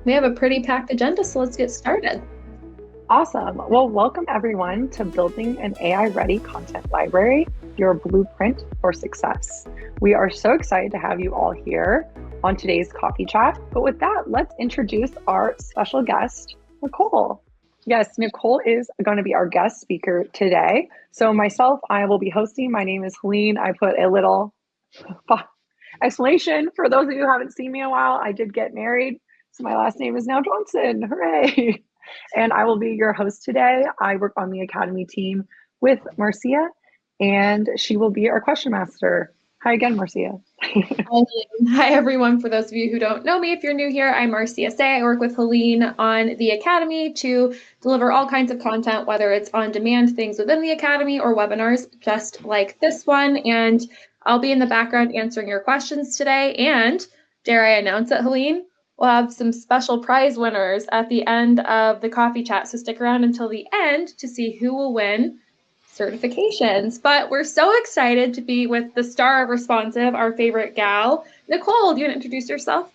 we have a pretty packed agenda, so let's get started. Awesome. Well, welcome everyone to Building an AI-Ready Content Library, your blueprint for success. We are so excited to have you all here on today's coffee chat. But with that, let's introduce our special guest, Nicole. Yes, Nicole is going to be our guest speaker today. So myself, I will be hosting. My name is Helene. I put a little explanation for those of you who haven't seen me in a while. I did get married, so my last name is now Johnson. Hooray! And I will be your host today. I work on the Academy team with Marcia, and she will be our question master. Hi again, Marcia. Hi, everyone. For those of you who don't know me, if you're new here, I'm Marcia Say. I work with Helene on the Academy to deliver all kinds of content, whether it's on-demand things within the Academy or webinars just like this one. And I'll be in the background answering your questions today. And dare I announce it, Helene? We'll have some special prize winners at the end of the coffee chat. So stick around until the end to see who will win certifications. But we're so excited to be with the star of Responsive, our favorite gal. Nicole, do you want to introduce yourself?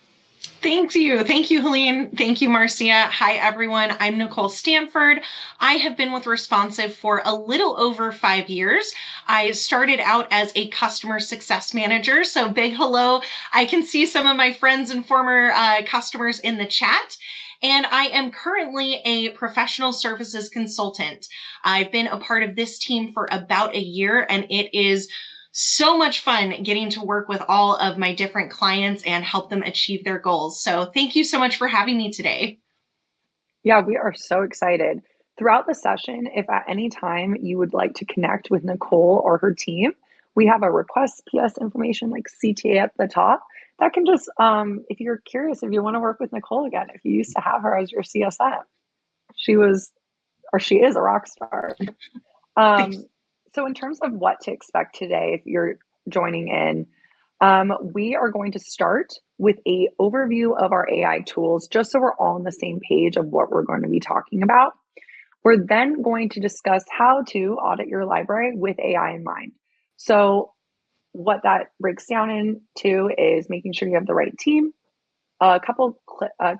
Thank you. Thank you, Helene. Thank you, Marcia. Hi, everyone. I'm Nicole Stanford. I have been with Responsive for a little over 5 years. I started out as a customer success manager. So big hello. I can see some of my friends and former customers in the chat. And I am currently a professional services consultant. I've been a part of this team for about a year, and it is so much fun getting to work with all of my different clients and help them achieve their goals. So thank you so much for having me today. Yeah, we are so excited. Throughout the session, if at any time you would like to connect with Nicole or her team, we have a request PS information like CTA at the top. That can just, if you're curious, if you want to work with Nicole again, if you used to have her as your CSM, she was, or she is a rock star. So in terms of what to expect today, if you're joining in, we are going to start with a overview of our AI tools, just so we're all on the same page of what we're going to be talking about. We're then going to discuss how to audit your library with AI in mind. So what that breaks down into is making sure you have the right team, a couple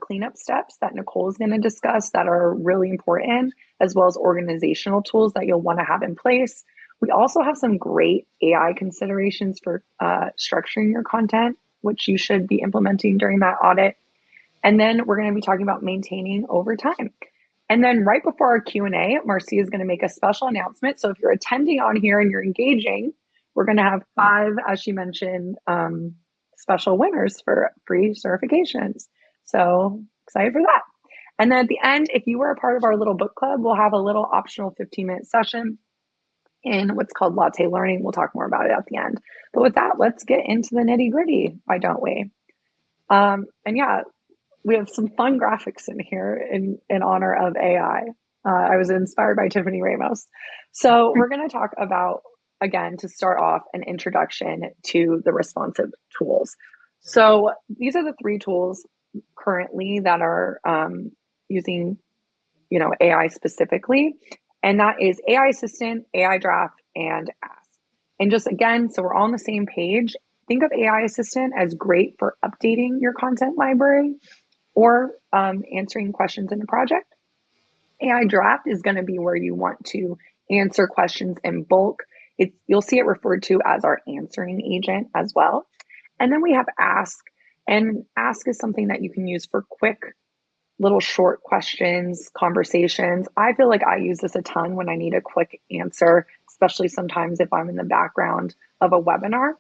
cleanup steps that Nicole is going to discuss that are really important, as well as organizational tools that you'll want to have in place. We also have some great AI considerations for structuring your content, which you should be implementing during that audit. And then we're going to be talking about maintaining over time. And then right before our Q&A, Marcia is going to make a special announcement. So if you're attending on here and you're engaging, we're going to have 5, as she mentioned, special winners for free certifications. So excited for that. And then at the end, if you were a part of our little book club, we'll have a little optional 15-minute session in what's called latte learning. We'll talk more about it at the end. But with that, let's get into the nitty gritty, why don't we? And yeah, we have some fun graphics in here in honor of AI. I was inspired by Tiffany Ramos. So we're going to talk about, again, to start off, an introduction to the responsive tools. So these are the 3 tools currently that are using, AI specifically. And that is AI Assistant, AI Draft, and Ask. And just again, so we're all on the same page, think of AI Assistant as great for updating your content library or answering questions in a project. AI Draft is going to be where you want to answer questions in bulk. You'll see it referred to as our answering agent as well. And then we have Ask. And Ask is something that you can use for quick little short questions, conversations. I feel like I use this a ton when I need a quick answer, especially sometimes if I'm in the background of a webinar.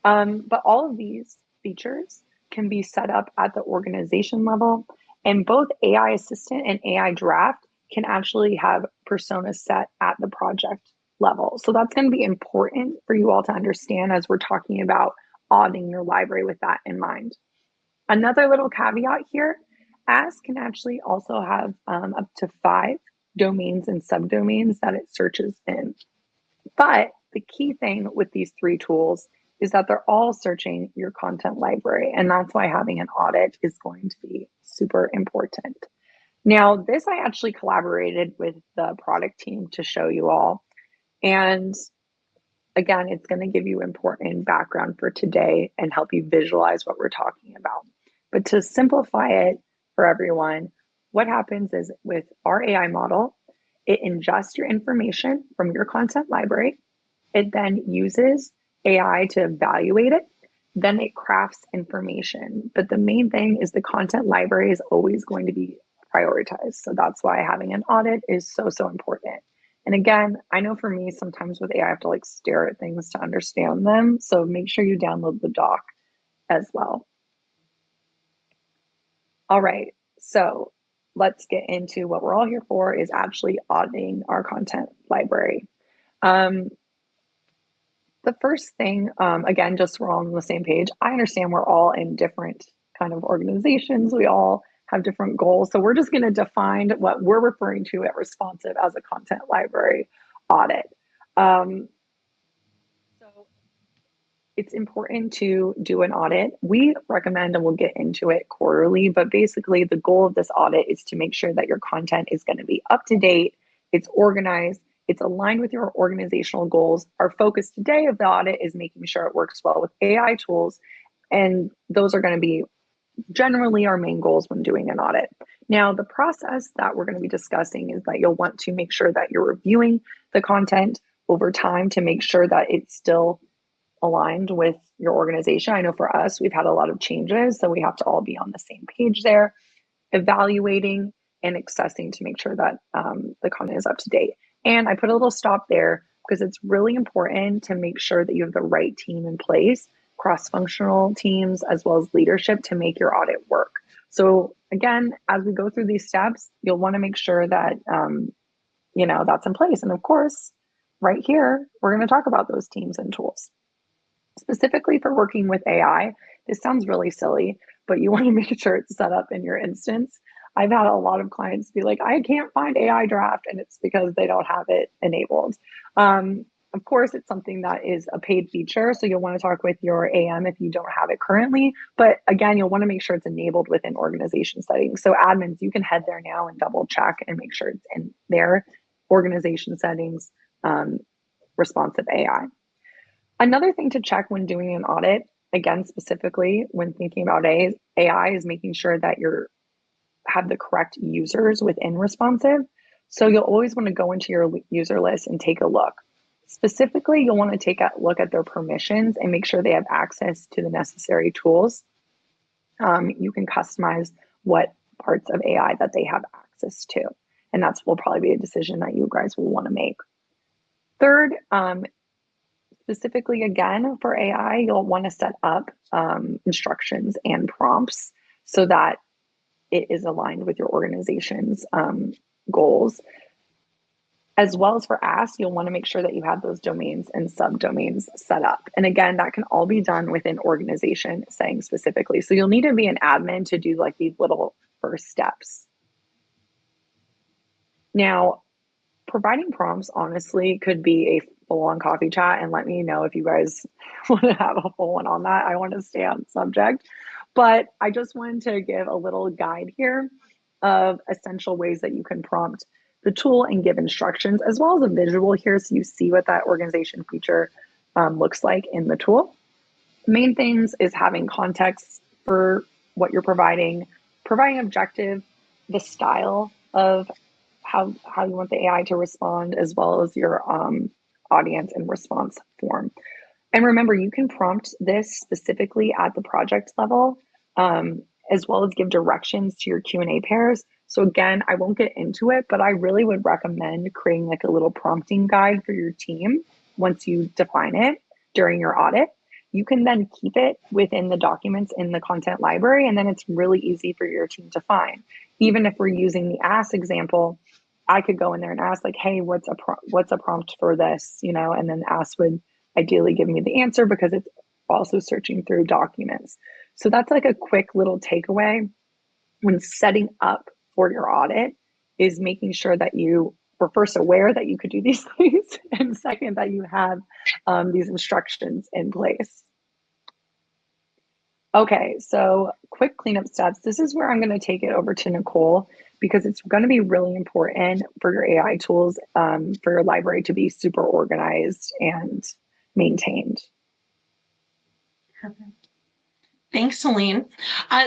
But all of these features can be set up at the organization level, and both AI Assistant and AI Draft can actually have personas set at the project level. So that's going to be important for you all to understand as we're talking about auditing your library with that in mind. Another little caveat here, Ask can actually also have up to 5 domains and subdomains that it searches in. But the key thing with these 3 tools is that they're all searching your content library. And that's why having an audit is going to be super important. Now, this I actually collaborated with the product team to show you all. And again, it's going to give you important background for today and help you visualize what we're talking about. But to simplify it for everyone. What happens is with our AI model, it ingests your information from your content library. It then uses AI to evaluate it. Then it crafts information. But the main thing is the content library is always going to be prioritized. So that's why having an audit is so, so important. And again, I know for me, sometimes with AI, I have to like stare at things to understand them. So make sure you download the doc as well. All right, so let's get into what we're all here for, is actually auditing our content library. The first thing, again, just so we're all on the same page, I understand we're all in different kind of organizations. We all have different goals. So we're just going to define what we're referring to at Responsive as a content library audit. So it's important to do an audit. We recommend, and we'll get into it quarterly, but basically the goal of this audit is to make sure that your content is going to be up to date, it's organized, it's aligned with your organizational goals. Our focus today of the audit is making sure it works well with AI tools, and those are going to be generally our main goals when doing an audit. Now, the process that we're going to be discussing is that you'll want to make sure that you're reviewing the content over time to make sure that it's still aligned with your organization. I know for us, we've had a lot of changes, so we have to all be on the same page there, evaluating and accessing to make sure that the content is up to date. And I put a little stop there because it's really important to make sure that you have the right team in place, cross-functional teams, as well as leadership to make your audit work. So again, as we go through these steps, you'll want to make sure that that's in place. And of course, right here, we're going to talk about those teams and tools. Specifically for working with AI, this sounds really silly, but you want to make sure it's set up in your instance. I've had a lot of clients be like, I can't find AI draft, and it's because they don't have it enabled. Of course, it's something that is a paid feature, so you'll want to talk with your AM if you don't have it currently. But again, you'll want to make sure it's enabled within organization settings. So admins, you can head there now and double check and make sure it's in their organization settings, responsive AI. Another thing to check when doing an audit, again, specifically when thinking about AI, is making sure that you have the correct users within responsive. So you'll always want to go into your user list and take a look. Specifically, you'll want to take a look at their permissions and make sure they have access to the necessary tools. You can customize what parts of AI that they have access to. And will probably be a decision that you guys will want to make. Third, specifically again for AI, you'll want to set up instructions and prompts so that it is aligned with your organization's goals. As well as for Ask, you'll want to make sure that you have those domains and subdomains set up. And again, that can all be done within organization saying specifically. So you'll need to be an admin to do like these little first steps. Now, providing prompts honestly could be a full-on coffee chat, and let me know if you guys want to have a full one on that. I want to stay on subject, but I just wanted to give a little guide here of essential ways that you can prompt the tool and give instructions, as well as a visual here so you see what that organization feature looks like in the tool. The main things is having context for what you're providing objective, the style of how you want the AI to respond, as well as your audience and response form. And remember, you can prompt this specifically at the project level, as well as give directions to your Q&A pairs. So again, I won't get into it, but I really would recommend creating like a little prompting guide for your team once you define it during your audit. You can then keep it within the documents in the content library, and then it's really easy for your team to find. Even if we're using the Ask example, I could go in there and ask like, hey, what's a prompt for this, and then Ask would ideally give me the answer because it's also searching through documents. So that's like a quick little takeaway when setting up for your audit, is making sure that you were first aware that you could do these things, and second, that you have these instructions in place. Okay, so quick cleanup steps. This is where I'm going to take it over to Nicole, because it's going to be really important for your AI tools, for your library to be super organized and maintained. Perfect. Thanks, Helene.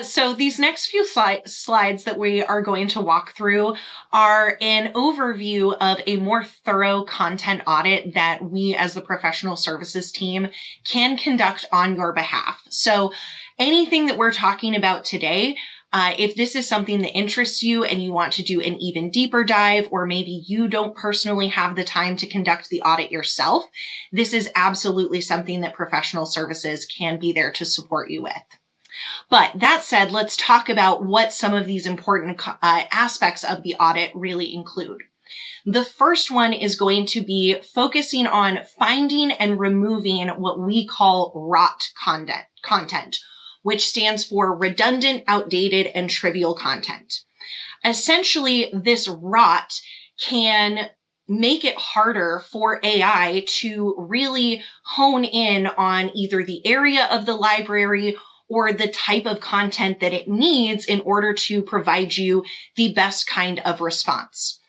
So these next few slides that we are going to walk through are an overview of a more thorough content audit that we as the professional services team can conduct on your behalf. So anything that we're talking about today, if this is something that interests you and you want to do an even deeper dive, or maybe you don't personally have the time to conduct the audit yourself, this is absolutely something that professional services can be there to support you with. But that said, let's talk about what some of these important aspects of the audit really include. The first one is going to be focusing on finding and removing what we call rot content, which stands for redundant, outdated, and trivial content. Essentially, this rot can make it harder for AI to really hone in on either the area of the library or the type of content that it needs in order to provide you the best kind of response.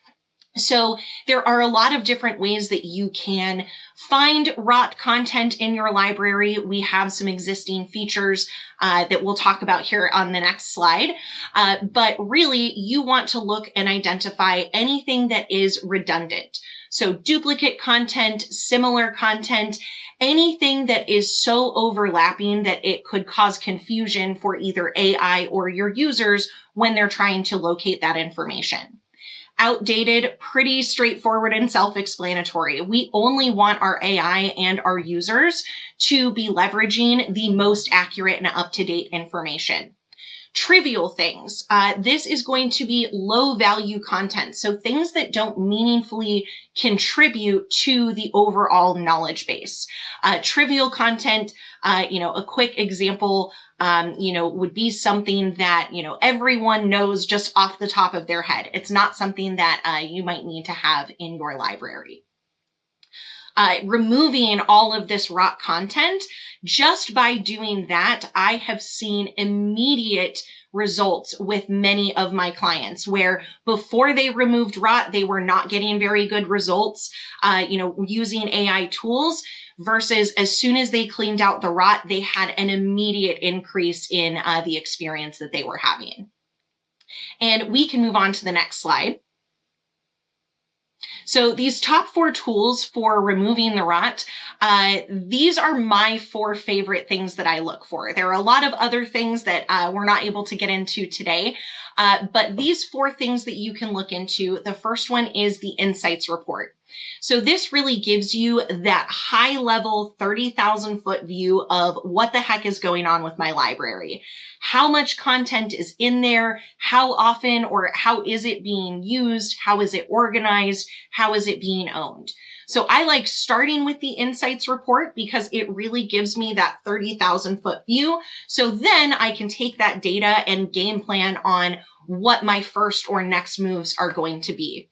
So there are a lot of different ways that you can find rot content in your library. We have some existing features that we'll talk about here on the next slide. But really, you want to look and identify anything that is redundant. So duplicate content, similar content, anything that is so overlapping that it could cause confusion for either AI or your users when they're trying to locate that information. Outdated, pretty straightforward and self-explanatory. We only want our AI and our users to be leveraging the most accurate and up-to-date information. Trivial things. This is going to be low value content. So things that don't meaningfully contribute to the overall knowledge base. Trivial content, a quick example, would be something that, everyone knows just off the top of their head. It's not something that you might need to have in your library. Removing all of this rot content, just by doing that, I have seen immediate results with many of my clients where before they removed rot, they were not getting very good results, using AI tools, versus as soon as they cleaned out the rot, they had an immediate increase in the experience that they were having. And we can move on to the next slide. So these top 4 tools for removing the rot, these are my 4 favorite things that I look for. There are a lot of other things that we're not able to get into today, but these 4 things that you can look into, the first one is the insights report. So this really gives you that high level 30,000 foot view of what the heck is going on with my library. How much content is in there? How often or how is it being used? How is it organized? How is it being owned? So I like starting with the insights report because it really gives me that 30,000 foot view. So then I can take that data and game plan on what my first or next moves are going to be.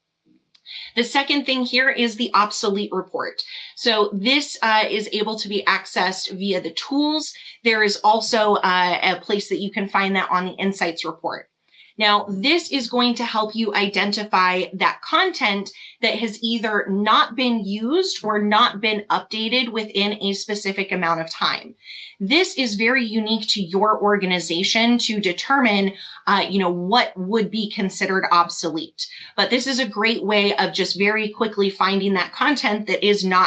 The second thing here is the obsolete report. So this is able to be accessed via the tools. There is also a place that you can find that on the insights report. Now, this is going to help you identify that content that has either not been used or not been updated within a specific amount of time. This is very unique to your organization to determine, what would be considered obsolete. But this is a great way of just very quickly finding that content that is no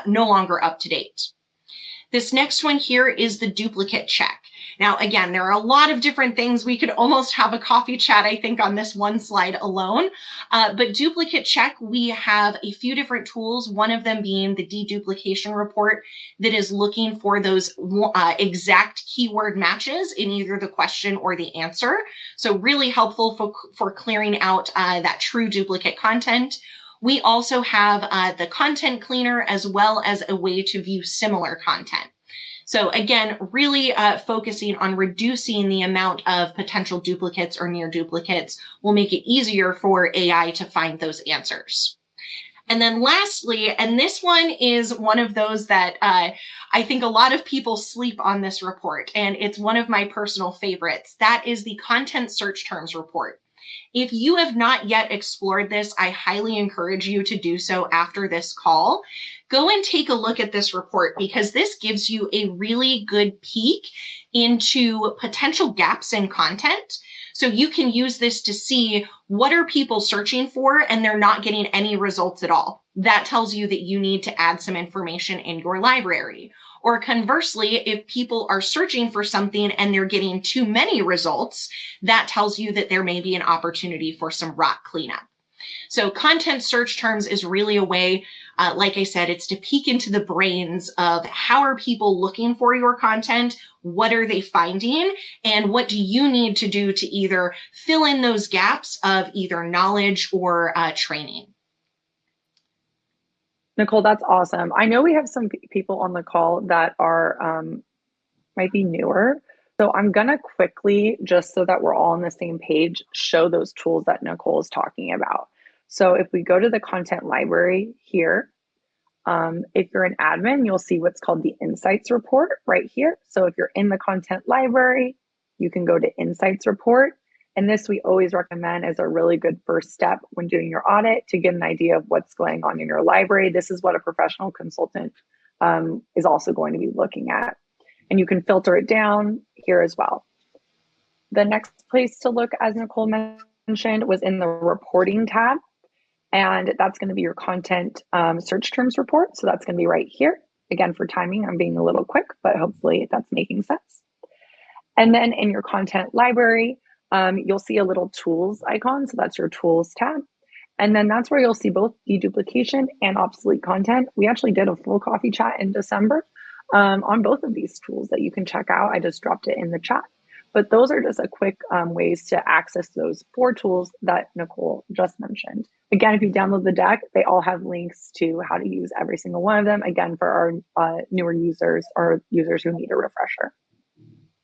longer up to date. This next one here is the duplicate check. Now, again, there are a lot of different things. We could almost have a coffee chat, I think, on this one slide alone. But duplicate check, we have a few different tools, one of them being the deduplication report that is looking for those exact keyword matches in either the question or the answer. So really helpful for clearing out that true duplicate content. We also have the content cleaner as well as a way to view similar content. So again, really focusing on reducing the amount of potential duplicates or near duplicates will make it easier for AI to find those answers. And then lastly, and this one is one of those that I think a lot of people sleep on this report, and it's one of my personal favorites. That is the content search terms report. If you have not yet explored this, I highly encourage you to do so after this call. Go and take a look at this report, because this gives you a really good peek into potential gaps in content. So you can use this to see what are people searching for and they're not getting any results at all. That tells you that you need to add some information in your library. Or conversely, if people are searching for something and they're getting too many results, that tells you that there may be an opportunity for some rot cleanup. So content search terms is really a way, like I said, it's to peek into the brains of how are people looking for your content, what are they finding, and what do you need to do to either fill in those gaps of either knowledge or training. Nicole, that's awesome. I know we have some people on the call that are might be newer. So I'm gonna quickly, just so that we're all on the same page, show those tools that Nicole is talking about. So if we go to the content library here, if you're an admin, you'll see what's called the Insights report right here. So if you're in the content library, you can go to Insights report. And this we always recommend as a really good first step when doing your audit, to get an idea of what's going on in your library. This is what a professional consultant is also going to be looking at. And you can filter it down here as well. The next place to look, as Nicole mentioned, was in the reporting tab. And that's going to be your content search terms report. So that's going to be right here. Again, for timing, I'm being a little quick, but hopefully that's making sense. And then in your content library, you'll see a little tools icon. So that's your tools tab. And then that's where you'll see both deduplication and obsolete content. We actually did a full coffee chat in December on both of these tools that you can check out. I just dropped it in the chat. But those are just a quick ways to access those 4 tools that Nicole just mentioned. Again, if you download the deck, they all have links to how to use every single one of them. Again, for our newer users or users who need a refresher.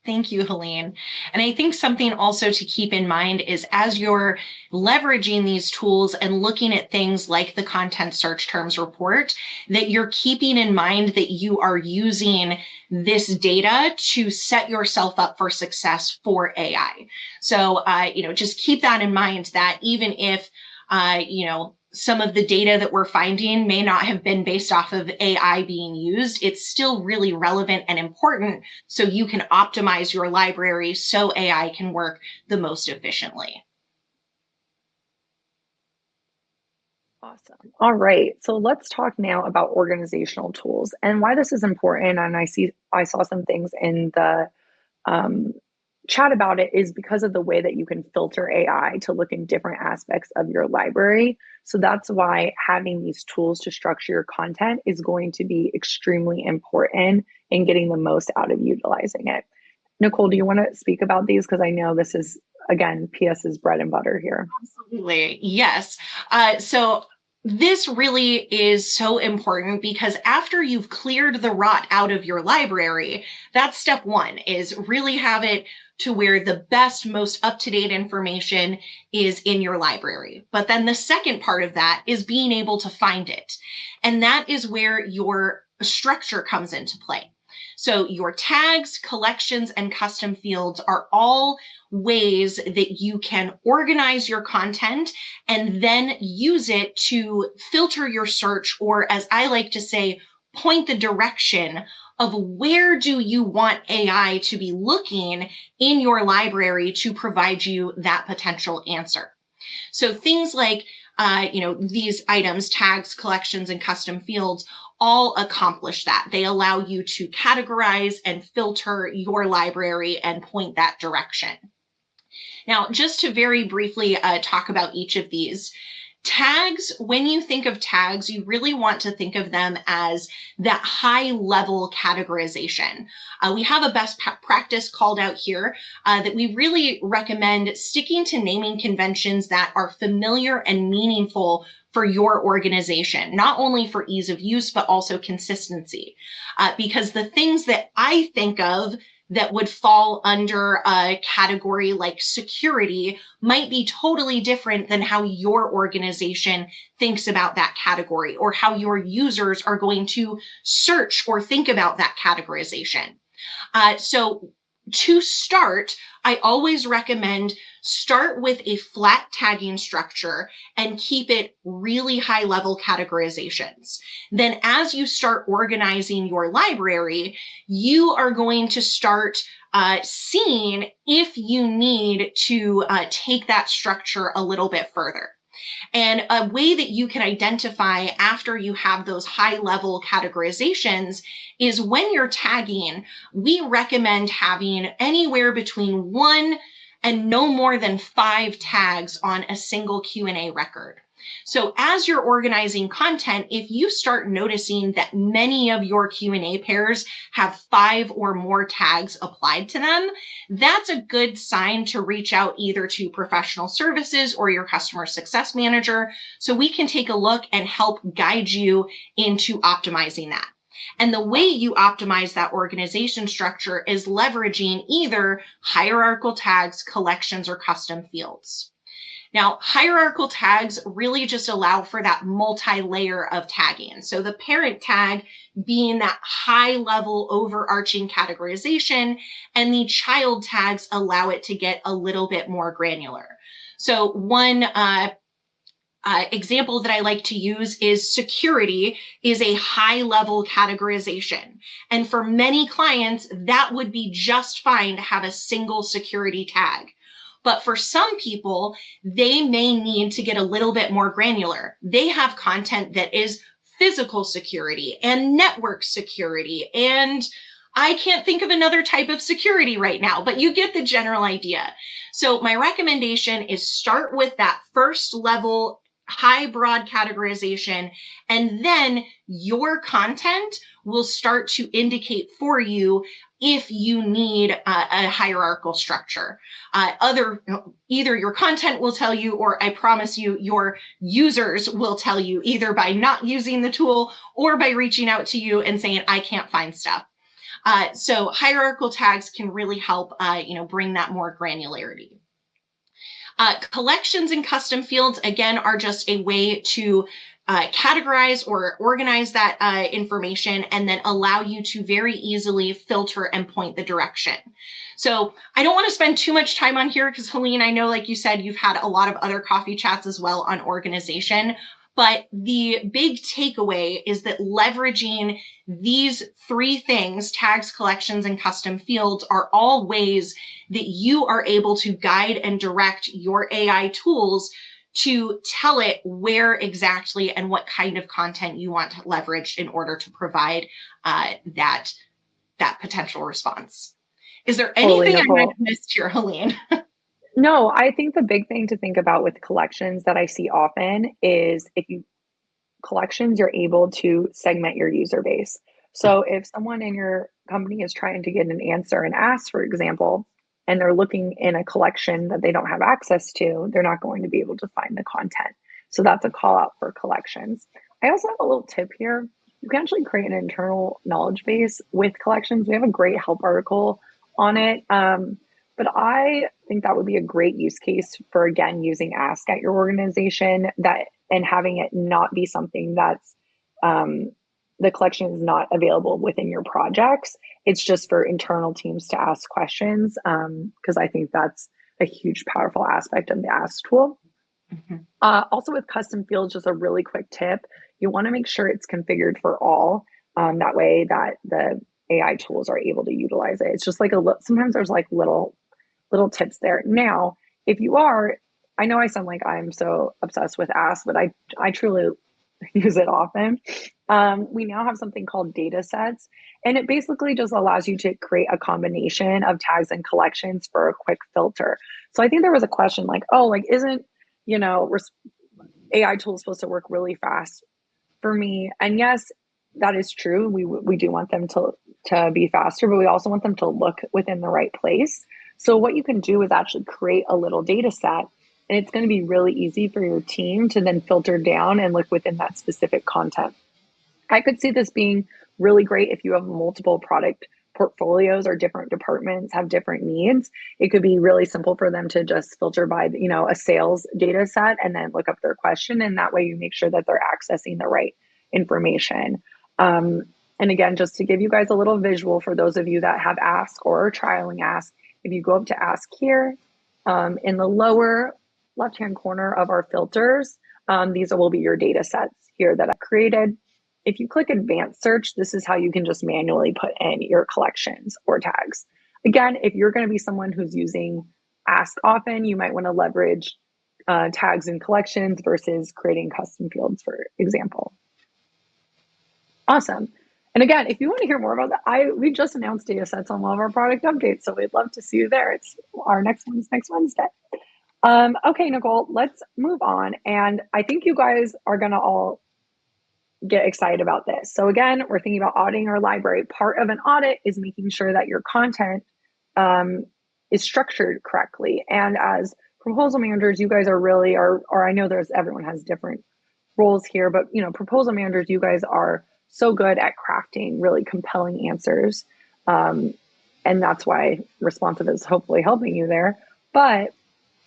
Thank you, Helene. And I think something also to keep in mind is, as you're leveraging these tools and looking at things like the content search terms report, that you're keeping in mind that you are using this data to set yourself up for success for AI. So, just keep that in mind, that even if, some of the data that we're finding may not have been based off of AI being used, it's still really relevant and important, so you can optimize your library so AI can work the most efficiently. Awesome. All right. So let's talk now about organizational tools and why this is important. And I saw some things in the chat about it, is because of the way that you can filter AI to look in different aspects of your library. So that's why having these tools to structure your content is going to be extremely important in getting the most out of utilizing it. Nicole, do you want to speak about these? Because I know this is, again, PS's bread and butter here. Absolutely. Yes. So this really is so important, because after you've cleared the rot out of your library, that's step 1, is really have it to where the best, most up-to-date information is in your library. But then the second part of that is being able to find it. And that is where your structure comes into play. So your tags, collections, and custom fields are all ways that you can organize your content and then use it to filter your search, or, as I like to say, point the direction of where do you want AI to be looking in your library to provide you that potential answer. So things like, these items, tags, collections, and custom fields, all accomplish that. They allow you to categorize and filter your library and point that direction. Now, just to very briefly talk about each of these. Tags, when you think of tags, you really want to think of them as that high level categorization. We have a best practice called out here that we really recommend sticking to naming conventions that are familiar and meaningful for your organization, not only for ease of use, but also consistency. Because the things that I think of that would fall under a category like security might be totally different than how your organization thinks about that category, or how your users are going to search or think about that categorization. So to start, I always recommend start with a flat tagging structure and keep it really high level categorizations. Then as you start organizing your library, you are going to start seeing if you need to take that structure a little bit further. And a way that you can identify after you have those high level categorizations is when you're tagging, we recommend having anywhere between 1 and no more than 5 tags on a single Q&A record. So as you're organizing content, if you start noticing that many of your Q&A pairs have 5 or more tags applied to them, that's a good sign to reach out either to professional services or your customer success manager so we can take a look and help guide you into optimizing that. And the way you optimize that organization structure is leveraging either hierarchical tags, collections, or custom fields. Now, hierarchical tags really just allow for that multi-layer of tagging. So the parent tag being that high-level overarching categorization, and the child tags allow it to get a little bit more granular. So one example that I like to use is security is a high-level categorization. And for many clients, that would be just fine to have a single security tag. But for some people, they may need to get a little bit more granular. They have content that is physical security and network security, and I can't think of another type of security right now, but you get the general idea. So my recommendation is start with that first level high broad categorization, and then your content will start to indicate for you if you need a hierarchical structure. Either your content will tell you, or I promise you, your users will tell you, either by not using the tool or by reaching out to you and saying, I can't find stuff. So hierarchical tags can really help bring that more granularity. Collections and custom fields, again, are just a way to categorize or organize that information and then allow you to very easily filter and point the direction. So I don't want to spend too much time on here because Helene, I know, like you said, you've had a lot of other coffee chats as well on organization. But the big takeaway is that leveraging these 3 things, tags, collections, and custom fields, are all ways that you are able to guide and direct your AI tools to tell it where exactly and what kind of content you want to leverage in order to provide that potential response. Is there anything I might have missed here, Helene? No, I think the big thing to think about with collections that I see often is collections, you're able to segment your user base. So if someone in your company is trying to get an answer and ask, for example, and they're looking in a collection that they don't have access to, they're not going to be able to find the content. So that's a call out for collections. I also have a little tip here. You can actually create an internal knowledge base with collections. We have a great help article on it. But I think that would be a great use case for, again, using Ask at your organization, and having it not be something that's the collection is not available within your projects. It's just for internal teams to ask questions, because I think that's a huge, powerful aspect of the Ask tool. Mm-hmm. Also with custom fields, just a really quick tip, you want to make sure it's configured for all. That way that the AI tools are able to utilize it. It's just like sometimes there's like little tips there. Now, if you are, I know I sound like I'm so obsessed with Ask, but I truly use it often. We now have something called data sets, and it basically just allows you to create a combination of tags and collections for a quick filter. So I think there was a question like, oh, like, isn't, AI tools supposed to work really fast for me? And yes, that is true. We do want them to be faster, but we also want them to look within the right place. So what you can do is actually create a little data set, and it's going to be really easy for your team to then filter down and look within that specific content. I could see this being really great if you have multiple product portfolios or different departments have different needs. It could be really simple for them to just filter by, a sales data set and then look up their question. And that way you make sure that they're accessing the right information. And again, just to give you guys a little visual for those of you that have Ask or are trialing Ask, if you go up to Ask here, in the lower left-hand corner of our filters, these will be your data sets here that I've created. If you click Advanced Search, this is how you can just manually put in your collections or tags. Again, if you're going to be someone who's using Ask often, you might want to leverage tags and collections versus creating custom fields, for example. Awesome. And again, if you want to hear more about that, we just announced data sets on one of our product updates, so we'd love to see you there. It's our next one's next Wednesday. Okay, Nicole, let's move on. And I think you guys are going to all get excited about this. So again, we're thinking about auditing our library. Part of an audit is making sure that your content is structured correctly. And as proposal managers, you guys are really, or I know everyone has different roles here, but proposal managers, you guys are so good at crafting really compelling answers. And that's why responsive is hopefully helping you there. But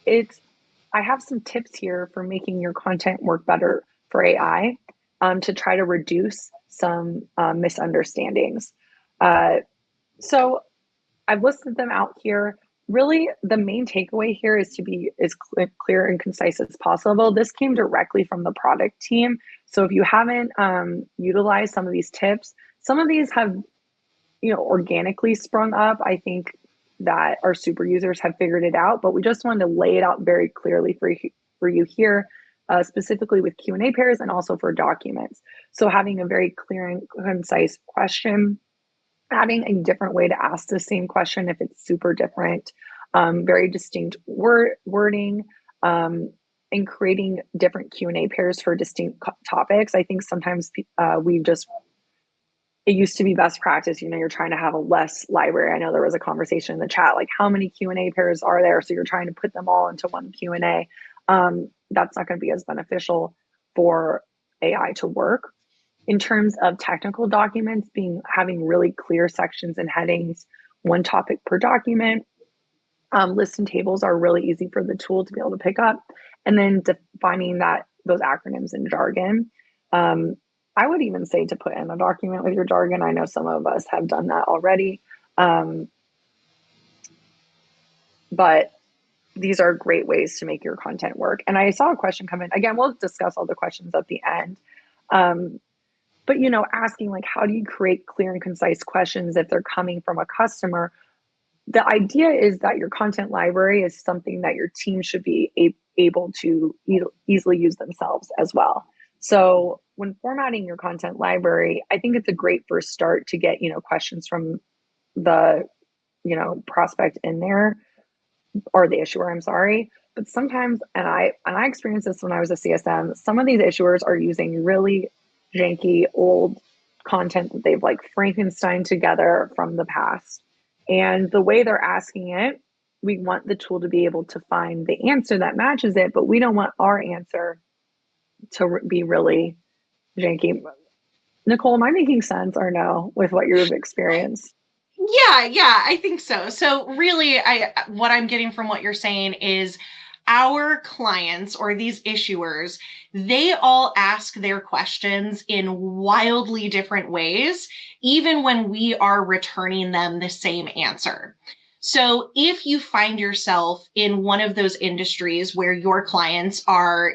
I have some tips here for making your content work better for AI to try to reduce some misunderstandings. So I've listed them out here. Really, the main takeaway here is to be as clear and concise as possible. This came directly from the product team. So if you haven't utilized some of these tips, some of these have organically sprung up. I think that our super users have figured it out, but we just wanted to lay it out very clearly for you here, specifically with Q&A pairs and also for documents. So having a very clear and concise question, having a different way to ask the same question if it's super different, very distinct wording, and creating different Q&A pairs for distinct topics. I think sometimes it used to be best practice, you're trying to have a less library. I know there was a conversation in the chat, like how many Q&A pairs are there? So you're trying to put them all into one Q&A. That's not going to be as beneficial for AI to work. In terms of technical documents, having really clear sections and headings, one topic per document. Lists and tables are really easy for the tool to be able to pick up. And then defining those acronyms and jargon. I would even say to put in a document with your jargon. I know some of us have done that already. But these are great ways to make your content work. And I saw a question come in. Again, we'll discuss all the questions at the end. But asking like, how do you create clear and concise questions if they're coming from a customer? The idea is that your content library is something that your team should be able to easily use themselves as well. So when formatting your content library, I think it's a great first start to get, questions from the, prospect in there, or the issuer, I'm sorry. But sometimes, and I experienced this when I was a CSM, some of these issuers are using really janky old content that they've like Frankenstein together from the past. And the way they're asking it, we want the tool to be able to find the answer that matches it, but we don't want our answer to be really janky. Nicole, am I making sense or no with what you've experienced? Yeah, I think so. So really, what I'm getting from what you're saying is our clients or these issuers, they all ask their questions in wildly different ways, even when we are returning them the same answer. So if you find yourself in one of those industries where your clients are,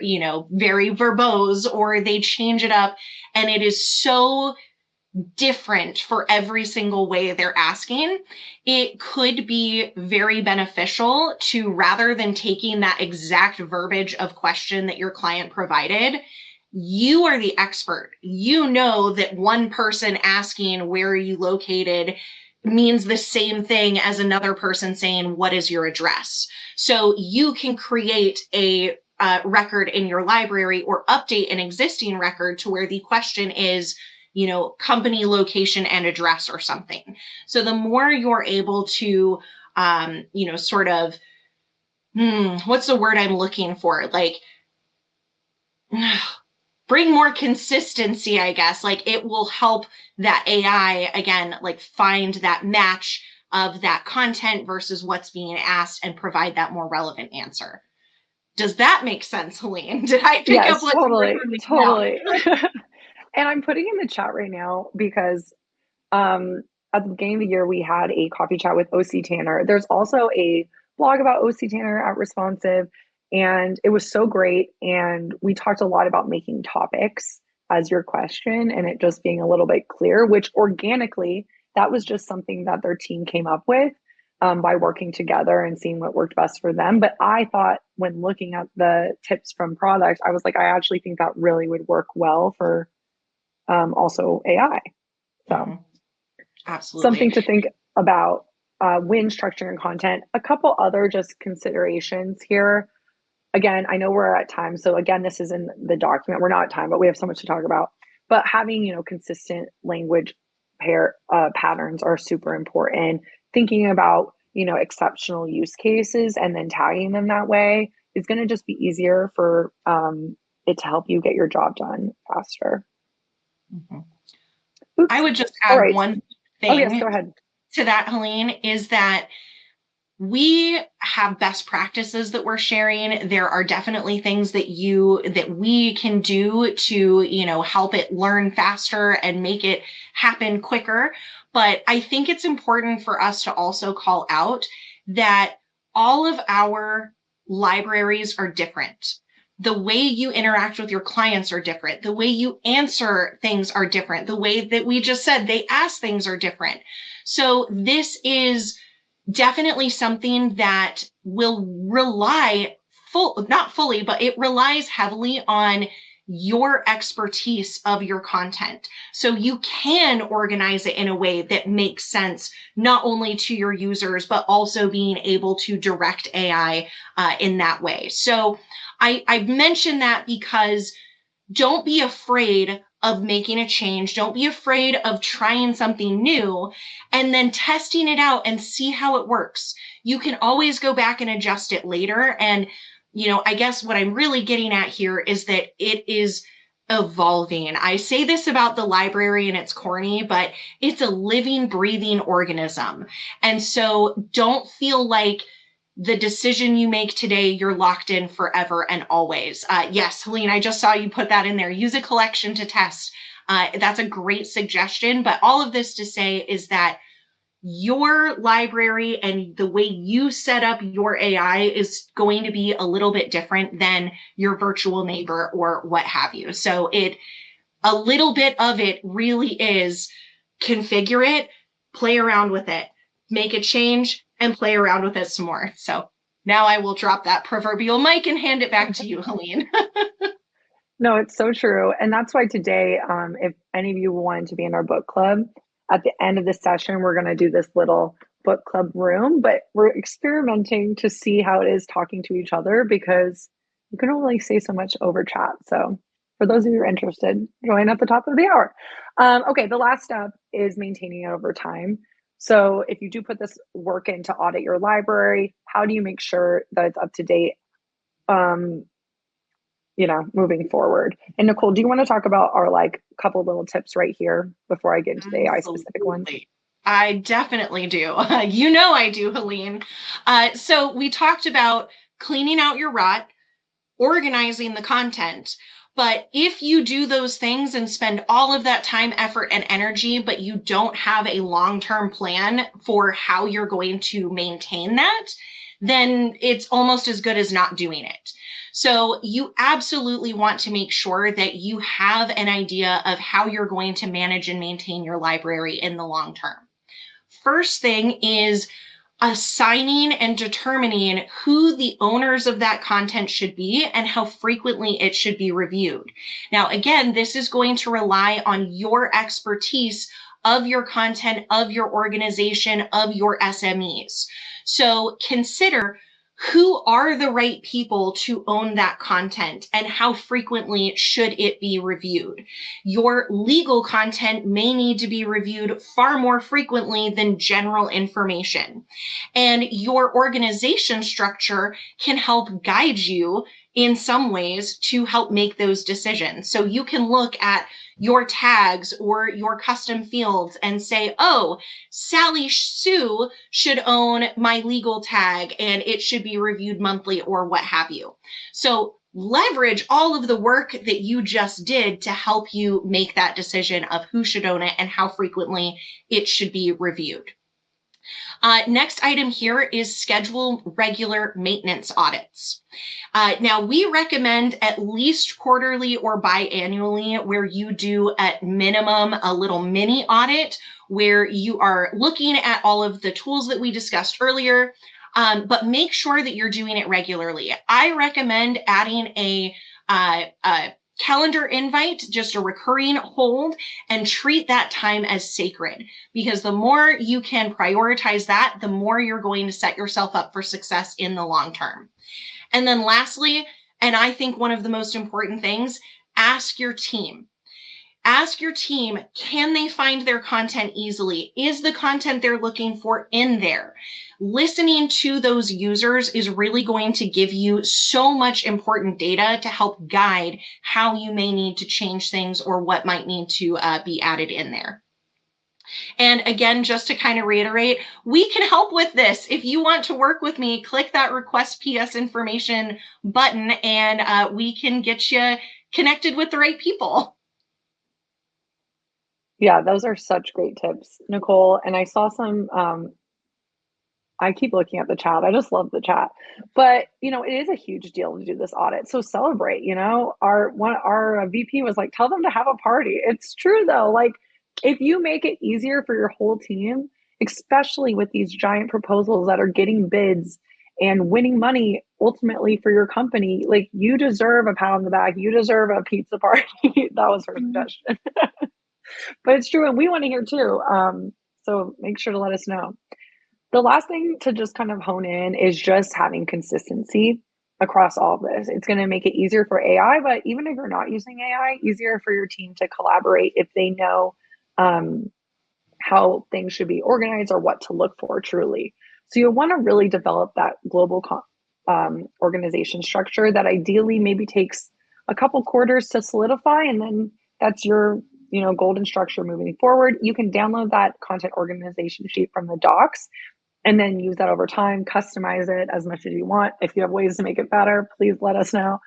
very verbose, or they change it up and it is so different for every single way they're asking, it could be very beneficial to, rather than taking that exact verbiage of question that your client provided, you are the expert. You know that one person asking, where are you located, means the same thing as another person saying, what is your address? So you can create a record in your library or update an existing record to where the question is, company location and address or something. So the more you're able to, sort of, what's the word I'm looking for? Like, bring more consistency, I guess. Like, it will help that AI, again, like find that match of that content versus what's being asked and provide that more relevant answer. Does that make sense, Helene? Did I pick up what totally. And I'm putting in the chat right now because at the beginning of the year, we had a coffee chat with OC Tanner. There's also a blog about OC Tanner at Responsive, and it was so great. And we talked a lot about making topics as your question and it just being a little bit clear, which organically, that was just something that their team came up with by working together and seeing what worked best for them. But I thought when looking at the tips from product, I was like, I actually think that really would work well for also AI. So Absolutely. something to think about when structuring content. A couple other just considerations here. Again, I know we're at time. So again, this is in the document. We're not at time, but we have so much to talk about. But having, consistent language patterns are super important. Thinking about, exceptional use cases and then tagging them that way is going to just be easier for it to help you get your job done faster. I would just add one thing yes, go ahead. To that, Helene, is that we have best practices that we're sharing. There are definitely things that we can do to, help it learn faster and make it happen quicker. But I think it's important for us to also call out that all of our libraries are different. The way you interact with your clients are different. The way you answer things are different. The way that we just said they ask things are different. So this is definitely something that will rely not fully, but it relies heavily on your expertise of your content. So you can organize it in a way that makes sense, not only to your users, but also being able to direct AI in that way. So I mentioned that because don't be afraid of making a change. Don't be afraid of trying something new and then testing it out and see how it works. You can always go back and adjust it later. And, I guess what I'm really getting at here is that it is evolving. I say this about the library and it's corny, but it's a living, breathing organism. And so don't feel like the decision you make today, you're locked in forever and always. Yes, Helene, I just saw you put that in there. Use a collection to test. That's a great suggestion. But all of this to say is that your library and the way you set up your AI is going to be a little bit different than your virtual neighbor or what have you. So a little bit of it really is configure it, play around with it, make a change, and play around with it some more. So now I will drop that proverbial mic and hand it back to you, Helene. No, it's so true. And that's why today, if any of you wanted to be in our book club, at the end of the session, we're going to do this little book club room, but we're experimenting to see how it is talking to each other because you can only say so much over chat. So for those of you who are interested, join at the top of the hour. Okay, the last step is maintaining it over time. So if you do put this work in to audit your library, how do you make sure that it's up to date, moving forward? And Nicole, do you want to talk about our couple little tips right here before I get into the AI specific one? I definitely do. I do, Helene. So we talked about cleaning out your rot, organizing the content. But if you do those things and spend all of that time, effort, and energy, but you don't have a long-term plan for how you're going to maintain that, then it's almost as good as not doing it. So you absolutely want to make sure that you have an idea of how you're going to manage and maintain your library in the long term. First thing is assigning and determining who the owners of that content should be and how frequently it should be reviewed. Now, again, this is going to rely on your expertise of your content, of your organization, of your SMEs. So consider who are the right people to own that content and how frequently should it be reviewed. Your legal content may need to be reviewed far more frequently than general information. And your organization structure can help guide you in some ways to help make those decisions. So you can look at your tags or your custom fields and say, oh, Sally Sue should own my legal tag and it should be reviewed monthly or what have you. So leverage all of the work that you just did to help you make that decision of who should own it and how frequently it should be reviewed. Next item here is schedule regular maintenance audits. Now, we recommend at least quarterly or biannually, where you do at minimum a little mini audit where you are looking at all of the tools that we discussed earlier, but make sure that you're doing it regularly. I recommend adding a calendar invite, just a recurring hold, and treat that time as sacred, because the more you can prioritize that, the more you're going to set yourself up for success in the long term. And then lastly, and I think one of the most important things, ask your team. Ask your team, can they find their content easily? Is the content they're looking for in there? Listening to those users is really going to give you so much important data to help guide how you may need to change things or what might need to be added in there. And again, just to kind of reiterate, we can help with this. If you want to work with me, click that request PS information button and we can get you connected with the right people. Yeah, those are such great tips, Nicole. And I saw some, I keep looking at the chat. I just love the chat. But, you know, it is a huge deal to do this audit. So celebrate, you know, our VP was like, tell them to have a party. It's true though. Like if you make it easier for your whole team, especially with these giant proposals that are getting bids and winning money ultimately for your company, like you deserve a pat on the back. You deserve a pizza party. That was her suggestion. But it's true, and we want to hear too. So make sure to let us know. The last thing to just kind of hone in is just having consistency across all of this. It's going to make it easier for AI, but even if you're not using AI, easier for your team to collaborate if they know how things should be organized or what to look for truly. So you'll want to really develop that global organization structure that ideally maybe takes a couple quarters to solidify, and then that's your golden structure moving forward. You can download that content organization sheet from the docs and then use that over time, customize it as much as you want. If you have ways to make it better, please let us know.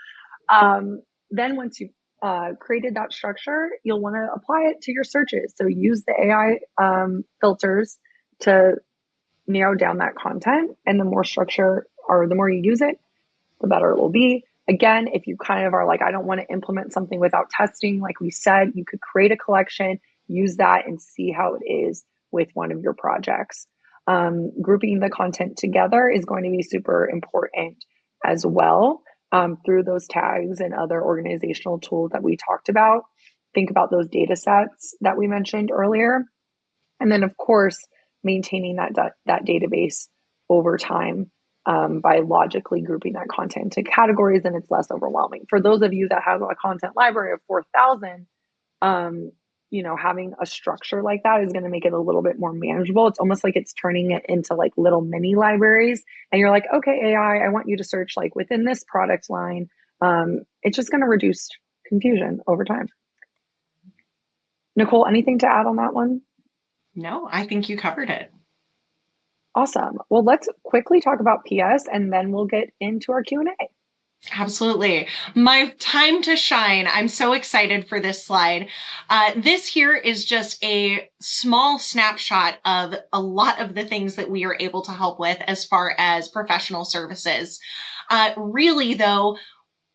Then once you've created that structure, you'll want to apply it to your searches. So use the AI filters to narrow down that content, and the more structure or the more you use it, the better it will be. Again, if you kind of are like, I don't want to implement something without testing, like we said, you could create a collection, use that, and see how it is with one of your projects. Grouping the content together is going to be super important as well, through those tags and other organizational tools that we talked about. Think about those data sets that we mentioned earlier. And then, of course, maintaining that database over time. By logically grouping that content into categories, and it's less overwhelming. For those of you that have a content library of 4,000, having a structure like that is going to make it a little bit more manageable. It's almost like it's turning it into like little mini libraries, and you're like, okay, AI, I want you to search like within this product line. It's just going to reduce confusion over time. Nicole, anything to add on that one? No, I think you covered it. Awesome. Well, let's quickly talk about PS and then we'll get into our Q&A. Absolutely. My time to shine. I'm so excited for this slide. This here is just a small snapshot of a lot of the things that we are able to help with as far as professional services. Really, though,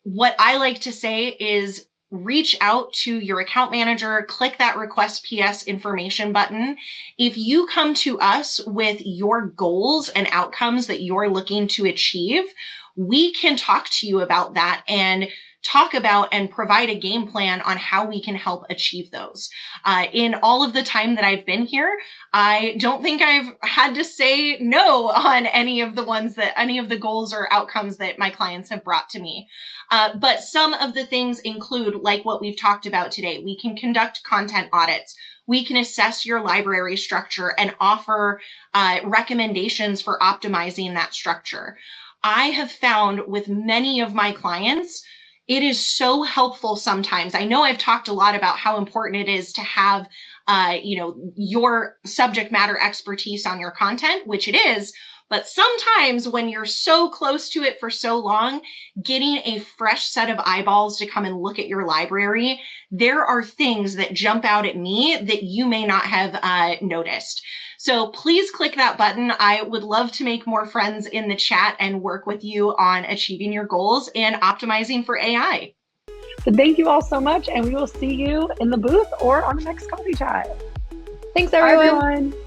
what I like to say is reach out to your account manager, click that request PS information button. If you come to us with your goals and outcomes that you're looking to achieve, we can talk to you about that and talk about and provide a game plan on how we can help achieve those. In all of the time that I've been here, I don't think I've had to say no on any of the goals or outcomes that my clients have brought to me. But some of the things include, like what we've talked about today, we can conduct content audits. We can assess your library structure and offer recommendations for optimizing that structure. I have found with many of my clients, it is so helpful sometimes. I know I've talked a lot about how important it is to have, your subject matter expertise on your content, which it is, But sometimes when you're so close to it for so long, getting a fresh set of eyeballs to come and look at your library, there are things that jump out at me that you may not have noticed. So please click that button. I would love to make more friends in the chat and work with you on achieving your goals and optimizing for AI. So thank you all so much, and we will see you in the booth or on the next coffee chat. Thanks, Bye, everyone. everyone.